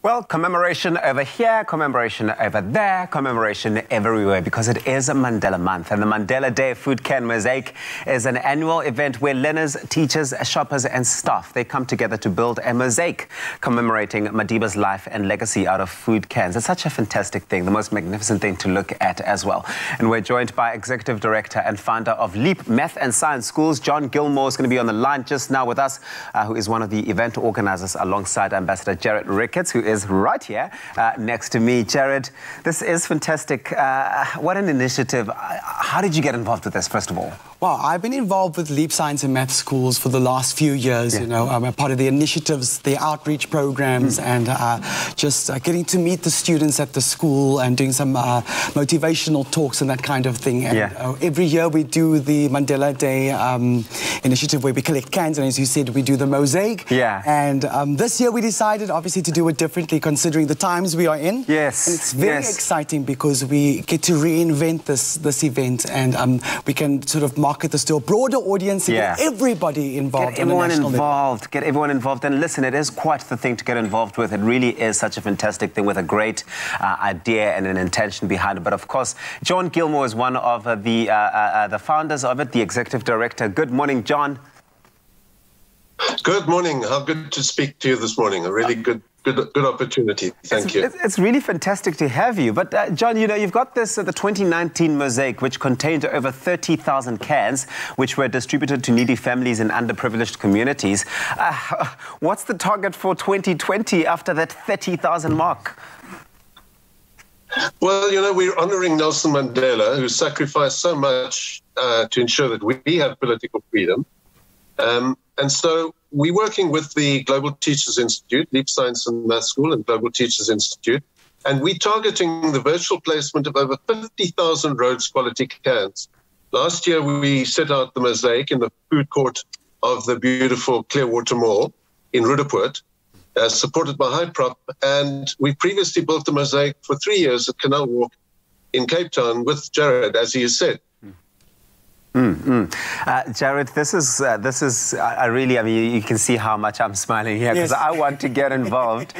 Well, commemoration over here, commemoration over there, commemoration everywhere, because it is a Mandela month. And the Mandela Day Food Can Mosaic is an annual event where learners, teachers, shoppers and staff, they come together to build a mosaic commemorating Madiba's life and legacy out of food cans. It's such a fantastic thing, the most magnificent thing to look at as well. And we're joined by Executive Director and founder of LEAP Math and Science Schools. John Gilmour is going to be on the line just now with us, who is one of the event organisers alongside Ambassador Jarrad Ricketts, who is right here next to me. Jarrad, this is fantastic. What an initiative. How did you get involved with this, first of all? Well, I've been involved with LEAP Science and Math Schools for the last few years. Yeah. You know, I'm a part of the initiatives, the outreach programs, and just getting to meet the students at the school and doing some motivational talks and that kind of thing. And every year we do the Mandela Day initiative where we collect cans, and as you said, we do the mosaic. Yeah. And this year we decided, obviously, to do it differently considering the times we are in. Yes. And it's very exciting because we get to reinvent this event, and we can sort of market this to a broader audience and get everybody involved. Get everyone involved. Get everyone involved. And listen, it is quite the thing to get involved with. It really is such a fantastic thing with a great idea and an intention behind it. But of course, John Gilmour is one of the founders of it, the executive director. Good morning, John. Good morning. How good to speak to you this morning. A really good opportunity. Thank you. It's really fantastic to have you. But, John, you know, you've got this, the 2019 mosaic, which contained over 30,000 cans, which were distributed to needy families in underprivileged communities. What's the target for 2020 after that 30,000 mark? Well, you know, we're honouring Nelson Mandela, who sacrificed so much to ensure that we have political freedom. And so we're working with the Global Teachers Institute, LEAP Science and Math School and Global Teachers Institute, and we're targeting the virtual placement of over 50,000 Rhodes quality cans. Last year, we set out the mosaic in the food court of the beautiful Clearwater Mall in Roodepoort, supported by Hyprop, and we previously built the mosaic for 3 years at Canal Walk in Cape Town with Jarrad, as he has said. Jarrad, this is I mean, you can see how much I'm smiling here because I want to get involved.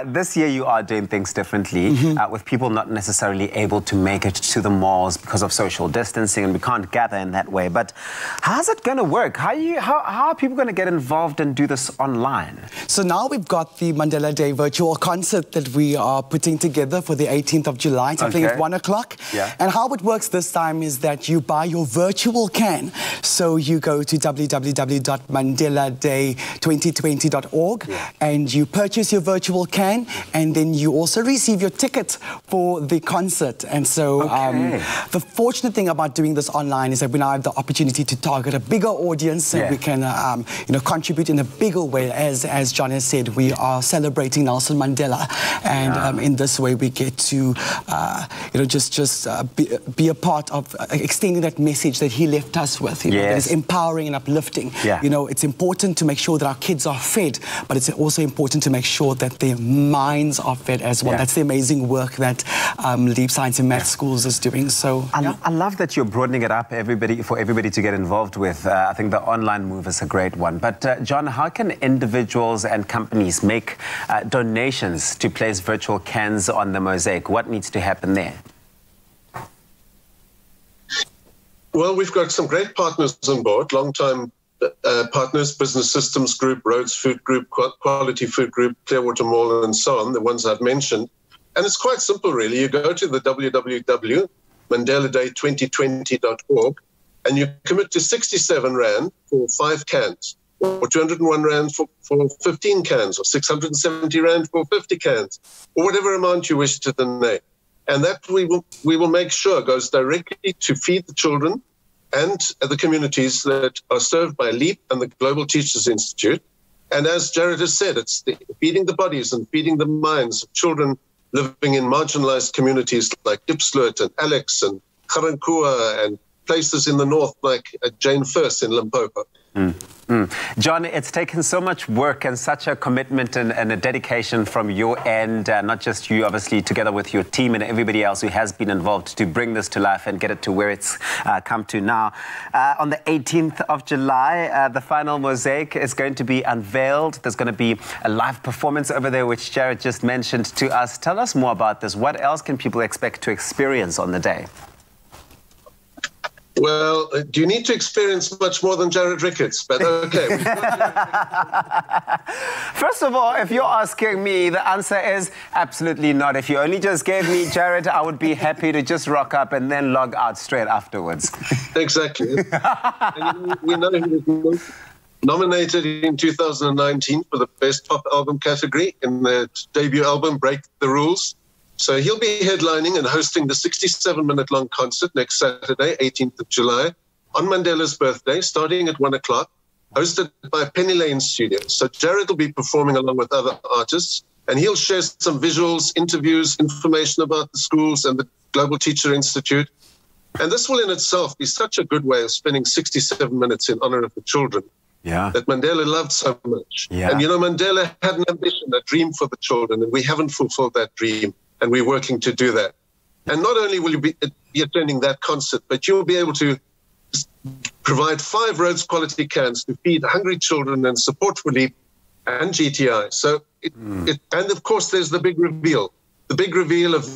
This year you are doing things differently with people not necessarily able to make it to the malls because of social distancing, and we can't gather in that way. But how's it going to work? How are people going to get involved and do this online? So now we've got the Mandela Day virtual concert that we are putting together for the 18th of July. It's happening at 1 o'clock. Yeah. And how it works this time is that you buy your virtual can. So you go to www.mandeladay2020.org and you purchase your virtual can, and then you also receive your ticket for the concert. And so the fortunate thing about doing this online is that we now have the opportunity to target a bigger audience, and we can you know, contribute in a bigger way. As John has said, we are celebrating Nelson Mandela, and in this way we get to you know, just be a part of extending that message that he left us with, you know, that is empowering and uplifting. You know, it's important to make sure that our kids are fed, but it's also important to make sure that their minds are fed as well. That's the amazing work that LEAP Science and Math Schools is doing. So I love that you're broadening it up for everybody to get involved with. I think the online move is a great one. But John, how can individuals and companies make donations to place virtual cans on the mosaic? What needs to happen there? Well, we've got some great partners on board, long-time partners, Business Systems Group, Rhodes Food Group, Quality Food Group, Clearwater Mall, and so on, the ones I've mentioned. And it's quite simple, really. You go to the www.mandeladay2020.org and you commit to 67 Rand for 5 cans, or 201 Rand for 15 cans, or 670 Rand for 50 cans, or whatever amount you wish to donate. And that we will make sure goes directly to feed the children and the communities that are served by LEAP and the Global Teachers Institute. And as Jarrad has said, it's feeding the bodies and feeding the minds of children living in marginalized communities like Diepsloot and Alex and Garankuwa and places in the north like Jane First in Limpopo. John, it's taken so much work and such a commitment and a dedication from your end, not just you, obviously, together with your team and everybody else who has been involved to bring this to life and get it to where it's come to now. On the 18th of July, the final Mosaic is going to be unveiled. There's going to be a live performance over there, which Jarrad just mentioned to us. Tell us more about this. What else can people expect to experience on the day? Well, do you need to experience much more than Jarrad Ricketts? But okay. First of all, if you're asking me, the answer is absolutely not. If you only just gave me Jarrad, I would be happy to just rock up and then log out straight afterwards. Exactly. And we know he was nominated in 2019 for the Best Pop Album category in the debut album, Break the Rules. So he'll be headlining and hosting the 67-minute-long concert next Saturday, 18th of July, on Mandela's birthday, starting at 1 o'clock, hosted by Penny Lane Studios. So Jarrad will be performing along with other artists, and he'll share some visuals, interviews, information about the schools and the Global Teacher Institute. And this will in itself be such a good way of spending 67 minutes in honor of the children that Mandela loved so much. And, you know, Mandela had an ambition, a dream for the children, and we haven't fulfilled that dream. And we're working to do that. And not only will you be attending that concert, but you'll be able to provide 5 Rhodes quality cans to feed hungry children and support relief and GTI. So, and of course, there's the big reveal of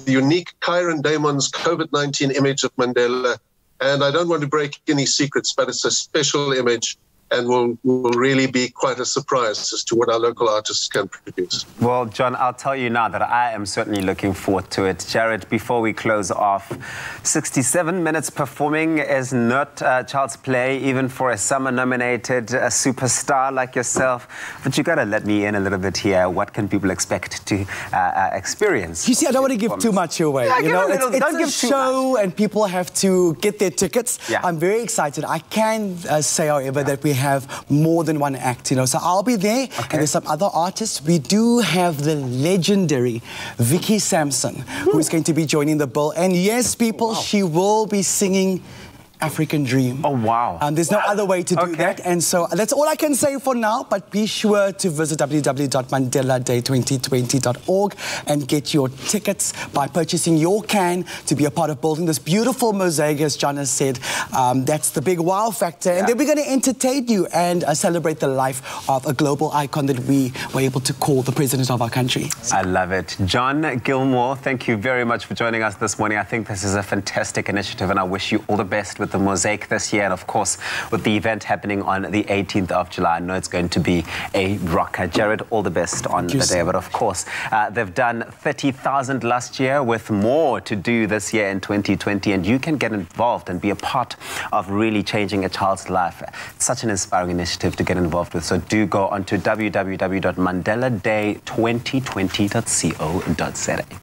the unique Kyron Damon's COVID-19 image of Mandela. And I don't want to break any secrets, but it's a special image and will really be quite a surprise as to what our local artists can produce. Well, John, I'll tell you now that I am certainly looking forward to it. Jarrad, before we close off, 67 minutes performing is not child's play, even for a summer-nominated superstar like yourself. But you got to let me in a little bit here. What can people expect to experience? You see, I don't want to give too much away. Yeah, you know, it's a show and people have to get their tickets. I'm very excited. I can say, however, that we have more than one act, you know. So I'll be there, and there's some other artists. We do have the legendary Vicky Sampson, who is going to be joining the bill. And yes, people, she will be singing African Dream. Oh, wow. There's no other way to do that. And so that's all I can say for now, but be sure to visit www.mandeladay2020.org and get your tickets by purchasing your can to be a part of building this beautiful mosaic, as John has said. That's the big wow factor. And then we're going to entertain you and celebrate the life of a global icon that we were able to call the president of our country. I love it. John Gilmour, thank you very much for joining us this morning. I think this is a fantastic initiative, and I wish you all the best with the Mosaic this year, and of course with the event happening on the 18th of July. I know it's going to be a rocker. Jarrad, all the best on the day, but of course they've done 30,000 last year, with more to do this year in 2020, and you can get involved and be a part of really changing a child's life. It's such an inspiring initiative to get involved with, so do go on to www.mandeladay2020.co.za.